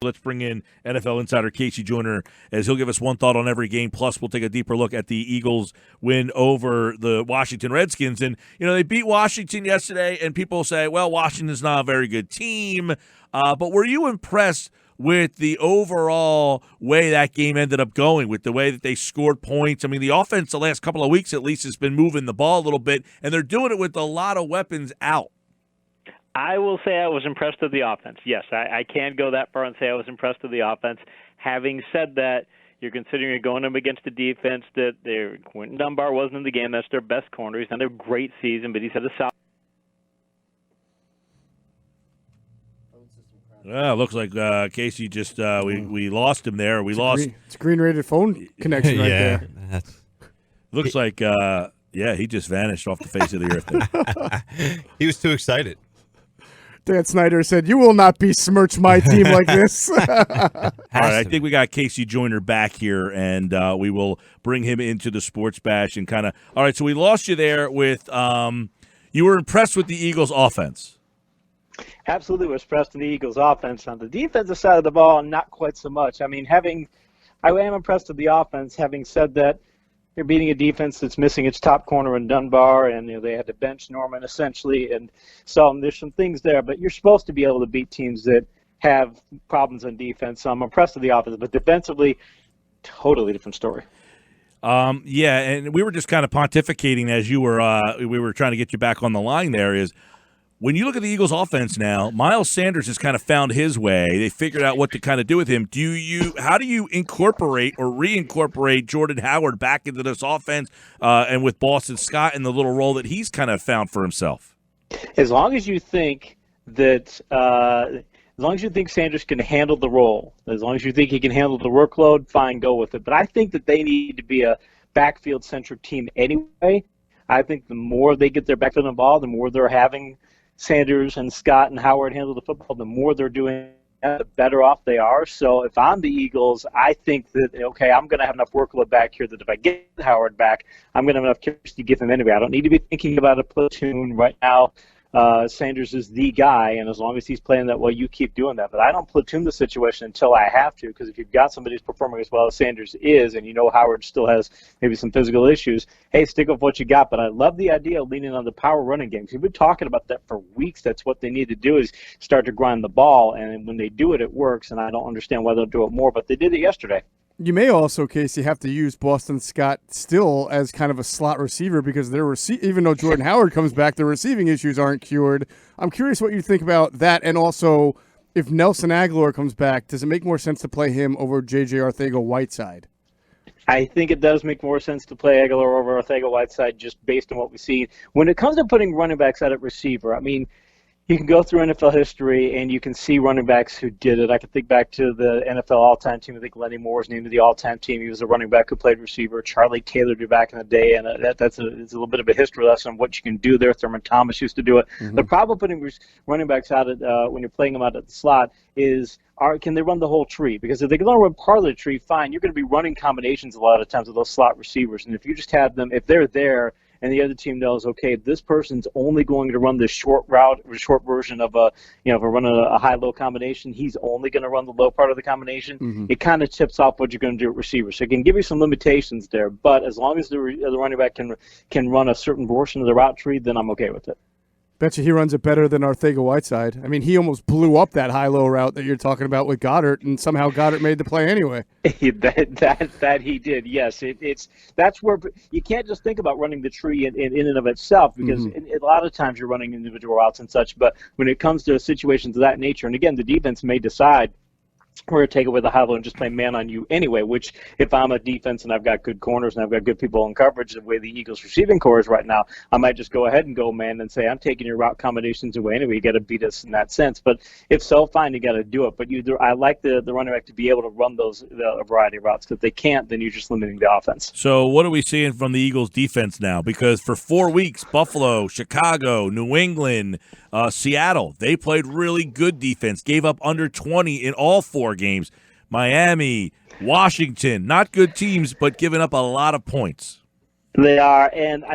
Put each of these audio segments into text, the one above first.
Let's bring in NFL Insider KC Joyner as he'll give us one thought on every game. Plus, we'll take a deeper look at the Eagles' win over the Washington Redskins. And, they beat Washington yesterday, and people say, well, Washington's not a very good team. But were you impressed with the overall way that game ended up going, with the way that they scored points? I mean, the offense the last couple of weeks at least has been moving the ball a little bit, and they're doing it with a lot of weapons out. I will say I was impressed with the offense. Yes, I can go that far and say I was impressed with the offense. Having said that, you're considering going up against a defense that Quentin Dunbar wasn't in the game. That's their best corner. He's had a great season, but he's had a solid. Looks like Casey just we lost him there. It's a green-rated phone connection right there. Looks like he just vanished off the face of the earth there. He was too excited. Dan Snyder said, "You will not besmirch my team like this." All right, I think we got KC Joyner back here, and we will bring him into the Sports Bash and kind of. All right, so we lost you there with. You were impressed with the Eagles' offense. Absolutely was impressed with the Eagles' offense. On the defensive side of the ball, not quite so much. I mean, I am impressed with the offense. Having said that, you're beating a defense that's missing its top corner in Dunbar, and they had to bench Norman essentially, and so there's some things there. But you're supposed to be able to beat teams that have problems on defense. So I'm impressed with the offense, but defensively, totally different story. Yeah, and we were just kind of pontificating as you were. We were trying to get you back on the line. There is. When you look at the Eagles' offense now, Miles Sanders has kind of found his way. They figured out what to kind of do with him. How do you incorporate or reincorporate Jordan Howard back into this offense and with Boston Scott in the little role that he's kind of found for himself? As long as you think that Sanders can handle the role, as long as you think he can handle the workload, fine, go with it. But I think that they need to be a backfield-centric team anyway. I think the more they get their backfield involved, the more they're having Sanders and Scott and Howard handle the football, the more they're doing that, the better off they are. So if I'm the Eagles, I think that, okay, I'm going to have enough workload back here that if I get Howard back, I'm going to have enough carries to give him anyway. I don't need to be thinking about a platoon right now. Sanders is the guy, and as long as he's playing that well, you keep doing that. But I don't platoon the situation until I have to, because if you've got somebody who's performing as well as Sanders is, and Howard still has maybe some physical issues, hey, stick with what you got. But I love the idea of leaning on the power running game. We've been talking about that for weeks. That's what they need to do, is start to grind the ball, and when they do it, it works, and I don't understand why they'll do it more, but they did it yesterday. You may also, Casey, have to use Boston Scott still as kind of a slot receiver because even though Jordan Howard comes back, the receiving issues aren't cured. I'm curious what you think about that, and also if Nelson Aguilar comes back, does it make more sense to play him over J.J. Arcega-Whiteside? I think it does make more sense to play Aguilar over Arcega-Whiteside just based on what we see. When it comes to putting running backs out at receiver, I mean, you can go through NFL history and you can see running backs who did it. I can think back to the NFL all-time team. I think Lenny Moore was named to the all-time team. He was a running back who played receiver. Charlie Taylor did back in the day, and it's a little bit of a history lesson on what you can do there. Thurman Thomas used to do it. Mm-hmm. The problem putting running backs out at, when you're playing them out at the slot is, can they run the whole tree? Because if they can only run part of the tree, fine. You're going to be running combinations a lot of times with those slot receivers. And if you just have them, if they're there, and the other team knows, okay, this person's only going to run this short route, or short version of if we're running a high-low combination, he's only going to run the low part of the combination. Mm-hmm. It kind of tips off what you're going to do at receiver. So it can give you some limitations there, but as long as the running back can run a certain portion of the route tree, then I'm okay with it. Bet you he runs it better than Arcega-Whiteside. I mean, he almost blew up that high-low route that you're talking about with Goddard, and somehow Goddard made the play anyway. that he did, yes. That's where you can't just think about running the tree in and of itself, because a lot of times you're running individual routes and such, but when it comes to situations of that nature, and again, the defense may decide we're going to take it with a high-low and just play man on you anyway, which if I'm a defense and I've got good corners and I've got good people in coverage the way the Eagles receiving core is right now, I might just go ahead and go man and say, I'm taking your route combinations away anyway. You got to beat us in that sense. But if so, fine, you got to do it. But I like the running back to be able to run a variety of routes, because if they can't, then you're just limiting the offense. So what are we seeing from the Eagles defense now? Because for 4 weeks, Buffalo, Chicago, New England, Seattle, they played really good defense, gave up under 20 in all 4 games. Miami, Washington, not good teams, but giving up a lot of points. They are, and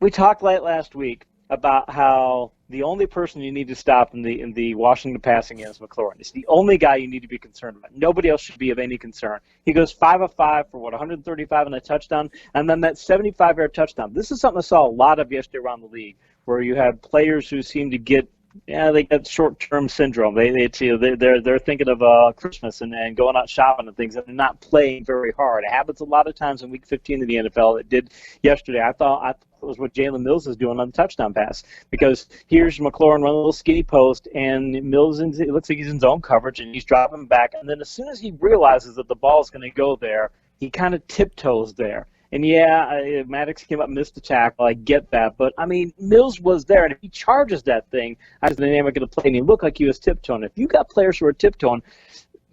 we talked late last week about how the only person you need to stop in the Washington passing game is McLaurin. It's the only guy you need to be concerned about. Nobody else should be of any concern. He goes 5 of 5 for 135 and a touchdown, and then that 75-yard touchdown. This is something I saw a lot of yesterday around the league, where you have players who seem to get they get short-term syndrome. They're thinking of Christmas and going out shopping and things, and they're not playing very hard. It happens a lot of times in Week 15 of the NFL. It did yesterday. I thought it was what Jalen Mills is doing on the touchdown pass, because here's McLaurin running a little skinny post, and Mills it looks like he's in zone coverage, and he's dropping back. And then as soon as he realizes that the ball is going to go there, he kind of tiptoes there. And yeah, Maddox came up and missed the tackle. I get that. But, I mean, Mills was there. And if he charges that thing, that's the dynamic of the play. And he looked like he was tiptoeing. If you got players who are tiptoeing,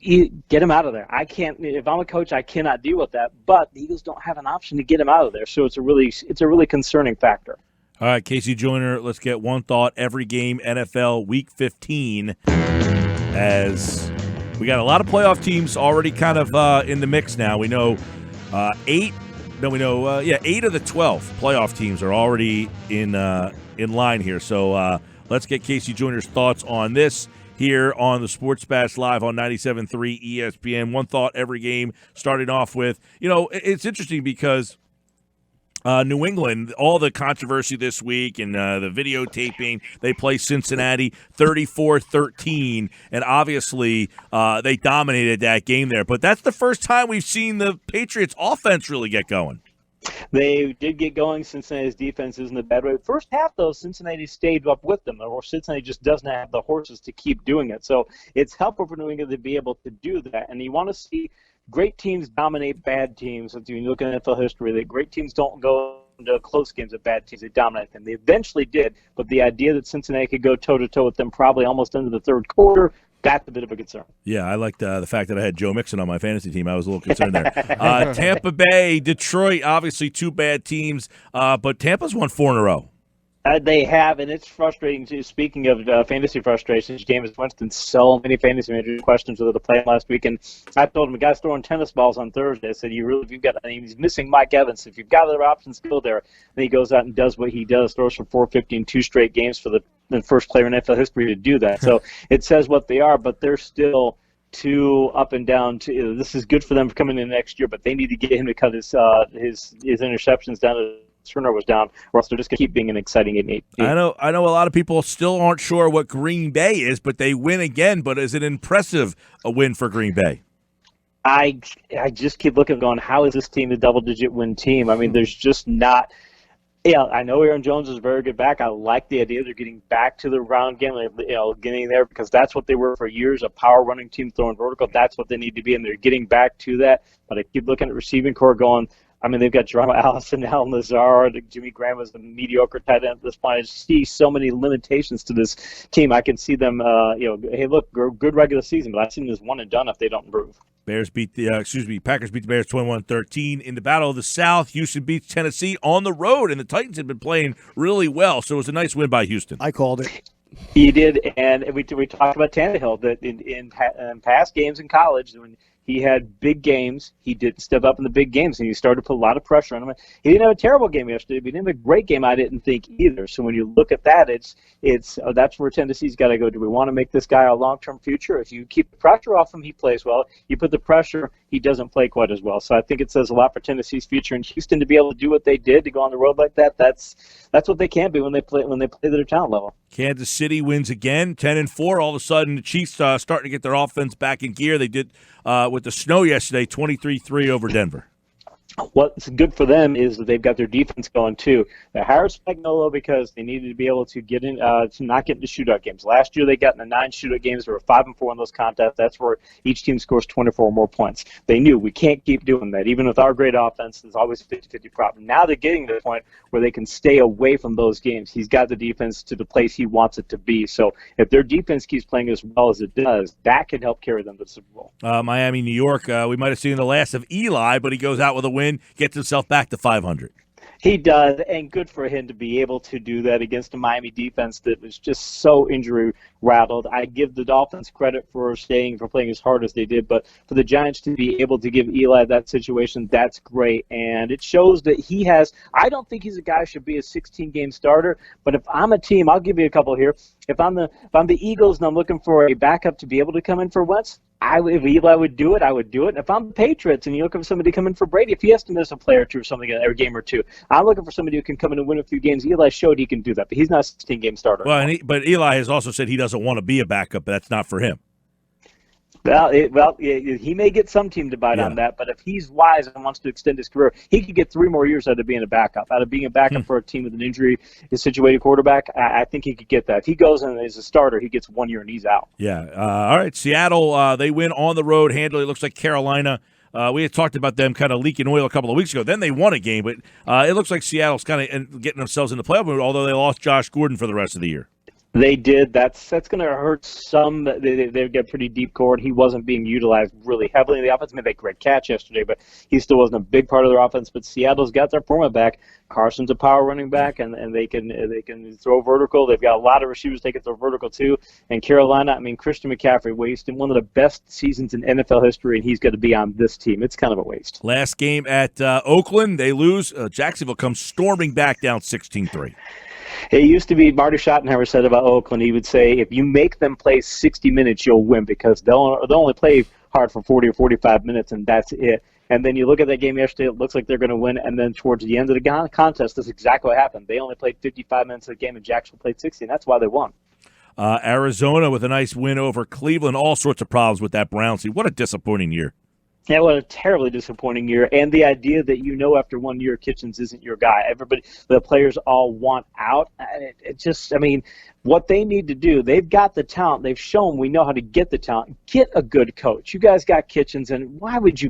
get him out of there. I can't. If I'm a coach, I cannot deal with that. But the Eagles don't have an option to get him out of there. So it's a really concerning factor. All right, KC Joyner, let's get one thought. Every game, NFL Week 15, as we got a lot of playoff teams already kind of in the mix now. We know 8 of the 12 playoff teams are already in line here. So let's get KC Joyner's thoughts on this here on the Sports Bash Live on 97.3 ESPN. One thought every game, starting off with, it's interesting because New England, all the controversy this week and the videotaping, they play Cincinnati 34-13, and obviously they dominated that game there. But that's the first time we've seen the Patriots offense really get going. They did get going. Cincinnati's defense isn't a bad way. First half, though, Cincinnati stayed up with them, or Cincinnati just doesn't have the horses to keep doing it. So it's helpful for New England to be able to do that. And you want to see great teams dominate bad teams. When you look at NFL history, that great teams don't go into close games with bad teams. They dominate them. They eventually did, but the idea that Cincinnati could go toe-to-toe with them probably almost into the third quarter, that's a bit of a concern. Yeah, I liked the fact that I had Joe Mixon on my fantasy team. I was a little concerned there. Tampa Bay, Detroit, obviously two bad teams, but Tampa's won 4 in a row. They have, and it's frustrating too. Speaking of fantasy frustrations, Jameis Winston, so many fantasy manager questions whether to play him last week, and I told him the guy's throwing tennis balls on Thursday. I said, he's missing Mike Evans. If you've got other options, go there. And he goes out and does what he does, throws for 450 in 2 straight games for the first player in NFL history to do that. So it says what they are, but they're still too up and down. This is good for them for coming in next year, but they need to get him to cut his interceptions down to turnovers down, or else they're just going to keep being an exciting 8-8. I know a lot of people still aren't sure what Green Bay is, but they win again. But is it impressive a win for Green Bay? I just keep looking and going, how is this team a double-digit win team? I mean, there's just not – yeah, I know Aaron Jones is a very good back. I like the idea they're getting back to the round game, getting there, because that's what they were for years, a power running team throwing vertical. That's what they need to be, and they're getting back to that. But I keep looking at receiving core going – I mean, they've got Geronimo Allison, Alan Lazard, Jimmy Graham was the mediocre tight end at this point. I see so many limitations to this team. I can see them, hey, look, good regular season, but I see them as one and done if they don't improve. Packers beat the Bears 21-13 in the Battle of the South. Houston beats Tennessee on the road, and the Titans had been playing really well, so it was a nice win by Houston. I called it. He did, and we talked about Tannehill that in past games in college, when he had big games, he did step up in the big games, and he started to put a lot of pressure on him. He didn't have a terrible game yesterday, but he didn't have a great game, I didn't think, either. So when you look at that, that's where Tennessee's got to go. Do we want to make this guy a long-term future? If you keep the pressure off him, he plays well. You put the pressure, he doesn't play quite as well. So I think it says a lot for Tennessee's future. In Houston, to be able to do what they did, to go on the road like that, that's what they can be when they play at their talent level. Kansas City wins again, 10-4. All of a sudden, the Chiefs starting to get their offense back in gear. They did with the snow yesterday, 23-3 over Denver. What's good for them is that they've got their defense going too. They hired Spagnuolo because they needed to be able to get in to not get into shootout games. Last year they got into 9 shootout games. They were 5-4 in those contests. That's where each team scores 24 or more points. They knew we can't keep doing that. Even with our great offense, there's always a 50-50 problem. Now they're getting to the point where they can stay away from those games. He's got the defense to the place he wants it to be. So if their defense keeps playing as well as it does, that can help carry them to the Super Bowl. Miami, New York, we might have seen the last of Eli, but he goes out with a win, gets himself back to 500. He does, and good for him to be able to do that against a Miami defense that was just so injury rattled. I give the Dolphins credit for playing as hard as they did, but for the Giants to be able to give Eli that situation, that's great, and it shows that he has. I don't think he's a guy who should be a 16-game starter, but if I'm a team, I'll give you a couple here. If I'm the Eagles and I'm looking for a backup to be able to come in for Wentz, if Eli would do it, I would do it. If I'm the Patriots and you're looking for somebody to come in for Brady, if he has to miss a play or two or something, every game or two, I'm looking for somebody who can come in and win a few games. Eli showed he can do that, but he's not a 16-game starter. Well, but Eli has also said he doesn't want to be a backup, but that's not for him. Well, he may get some team to bite on that, but if he's wise and wants to extend his career, he could get 3 more years out of being a backup. Out of being a backup for a team with an injury-situated quarterback, I think he could get that. If he goes in as a starter, he gets 1 year and he's out. Yeah. All right, Seattle, they win on the road handily. It looks like Carolina. We had talked about them kind of leaking oil a couple of weeks ago. Then they won a game, but it looks like Seattle's kind of getting themselves in the playoff mood, although they lost Josh Gordon for the rest of the year. They did. That's going to hurt some. They get pretty deep cord. He wasn't being utilized really heavily in the offense. Made that great catch yesterday, but he still wasn't a big part of their offense. But Seattle's got their format back. Carson's a power running back, and they can throw vertical. They've got a lot of receivers they can throw vertical too. And Carolina, Christian McCaffrey wasted one of the best seasons in NFL history, and he's going to be on this team. It's kind of a waste. Last game at Oakland, they lose. Jacksonville comes storming back down 16-3. It used to be Marty Schottenheimer said about Oakland, he would say, if you make them play 60 minutes, you'll win because they'll only play hard for 40 or 45 minutes, and that's it. And then you look at that game yesterday, it looks like they're going to win, and then towards the end of the contest, that's exactly what happened. They only played 55 minutes of the game, and Jacksonville played 60, and that's why they won. Arizona with a nice win over Cleveland. All sorts of problems with that Browns team. What a disappointing year. Yeah, what a terribly disappointing year. And the idea that after 1 year Kitchens isn't your guy. The players all want out. What they need to do, they've got the talent. They've shown we know how to get the talent. Get a good coach. You guys got Kitchens, and what would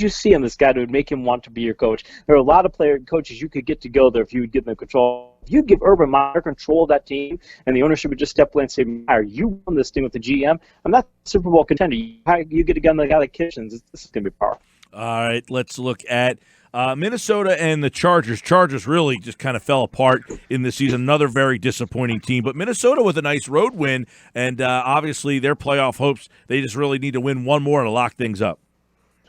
you see in this guy that would make him want to be your coach? There are a lot of coaches you could get to go there if you would give them control. If you give Urban Meyer control of that team and the ownership would just step away and say, Meyer, you won this thing with the GM. I'm not a Super Bowl contender. You get a guy like Kitchens. This is going to be powerful. All right, let's look at Minnesota and the Chargers. Chargers really just kind of fell apart in this season. Another very disappointing team. But Minnesota with a nice road win, and obviously their playoff hopes, they just really need to win one more to lock things up.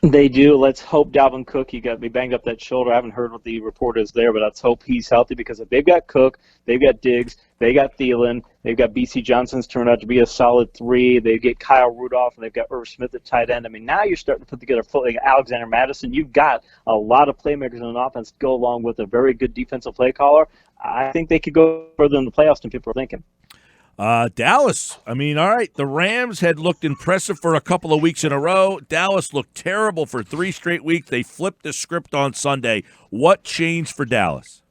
They do. Let's hope Dalvin Cook, he banged up that shoulder. I haven't heard what the report is there, but let's hope he's healthy because if they've got Cook, they've got Diggs, they got Thielen, they've got B.C. Johnson's turned out to be a solid 3. They get Kyle Rudolph, and they've got Irv Smith at tight end. Now you're starting to put together like Alexander Madison. You've got a lot of playmakers in an offense to go along with a very good defensive play caller. I think they could go further in the playoffs than people are thinking. Dallas, all right, the Rams had looked impressive for a couple of weeks in a row. Dallas looked terrible for 3 straight weeks. They flipped the script on Sunday. What changed for Dallas?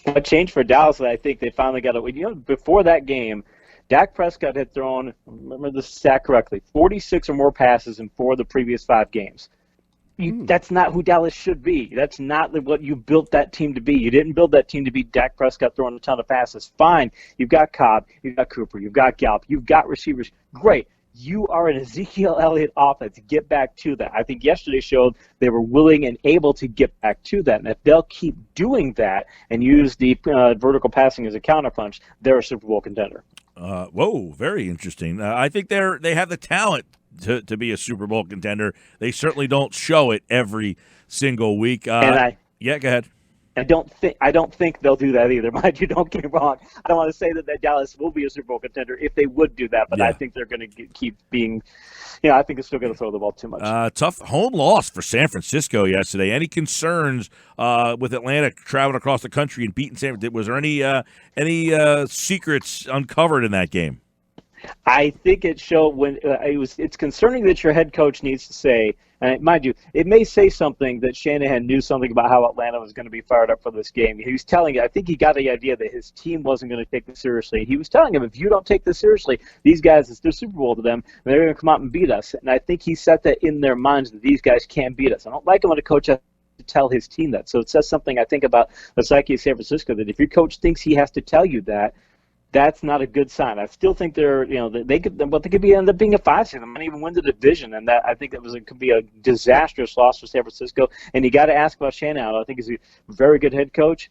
What changed for Dallas, I think they finally got it. Before that game, Dak Prescott had thrown, remember the stat correctly, 46 or more passes in 4 of the previous 5 games. That's not who Dallas should be. That's not what you built that team to be. You didn't build that team to be Dak Prescott throwing a ton of passes. Fine. You've got Cobb. You've got Cooper. You've got Gallup. You've got receivers. Great. You are an Ezekiel Elliott offense. Get back to that. I think yesterday showed they were willing and able to get back to that. And if they'll keep doing that and use the vertical passing as a counterpunch, they're a Super Bowl contender. Whoa, very interesting. I think they have the talent to be a Super Bowl contender. They certainly don't show it every single week. Go ahead. I don't think they'll do that either. Mind you, don't get me wrong. I don't want to say that Dallas will be a Super Bowl contender if they would do that, but I think they're going to keep being. I think they're still going to throw the ball too much. Tough home loss for San Francisco yesterday. Any concerns with Atlanta traveling across the country and beating San Francisco? Was there any secrets uncovered in that game? I think it showed when it's concerning that your head coach needs to say, and mind you, it may say something that Shanahan knew something about how Atlanta was going to be fired up for this game. He was telling I think he got the idea that his team wasn't going to take this seriously. He was telling him, if you don't take this seriously, these guys, it's their Super Bowl to them, and they're going to come out and beat us. And I think he set that in their minds that these guys can't beat us. I don't like it when a coach has to tell his team that. So it says something, I think, about the psyche of San Francisco, that if your coach thinks he has to tell you that, that's not a good sign. I still think they're, they could end up being a 5 seed. They might even win the division, and that I think it could be a disastrous loss for San Francisco. And you got to ask about Shanahan. I think he's a very good head coach.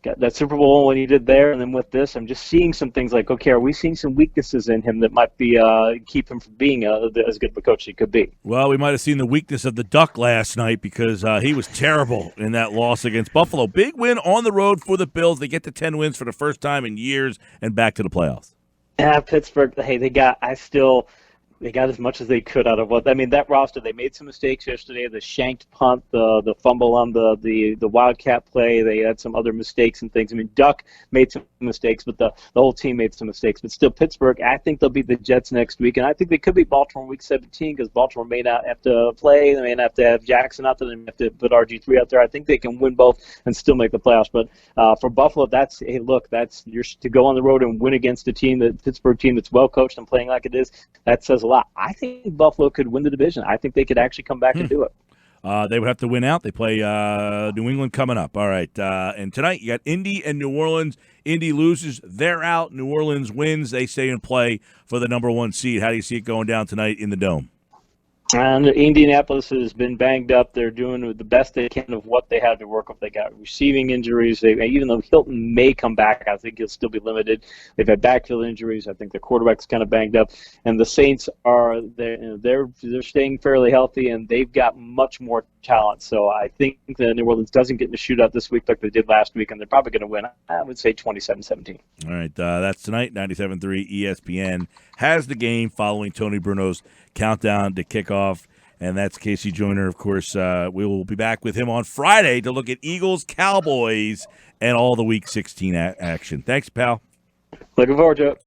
Got that Super Bowl when he did there, and then with this, I'm just seeing some things like, okay, are we seeing some weaknesses in him that might be keep him from being as good of a coach as he could be? Well, we might have seen the weakness of the Duck last night because he was terrible in that loss against Buffalo. Big win on the road for the Bills. They get to 10 wins for the first time in years and back to the playoffs. Yeah, Pittsburgh. Hey, they got as much as they could out of that roster. They made some mistakes yesterday. The shanked punt, the fumble on the Wildcat play. They had some other mistakes and things. Duck made some mistakes, but the whole team made some mistakes. But still, Pittsburgh, I think they'll beat the Jets next week, and I think they could beat Baltimore in Week 17 because Baltimore may not have to play. They may not have to have Jackson out there. They may have to put RG3 out there. I think they can win both and still make the playoffs. But for Buffalo, that's to go on the road and win against the Pittsburgh team that's well coached and playing like it is. That says a lot. I think Buffalo could win the division. I think they could actually come back and do it. They would have to win out. They play New England coming up. All right. And tonight you got Indy and New Orleans. Indy loses. They're out. New Orleans wins. They stay in play for the number 1 seed. How do you see it going down tonight in the Dome? And Indianapolis has been banged up. They're doing the best they can of what they had to work with. They got receiving injuries. Even though Hilton may come back, I think he'll still be limited. They've had backfield injuries. I think their quarterback's kind of banged up. And the Saints they're staying fairly healthy, and they've got much more talent. So I think that New Orleans doesn't get in the shootout this week like they did last week, and they're probably going to win. I would say 27-17. All right, that's tonight. 97.3 ESPN has the game following Tony Bruno's countdown to kickoff, and that's KC Joyner. Of course, we will be back with him on Friday to look at Eagles, Cowboys, and all the Week 16 action. Thanks, pal. Looking forward to it.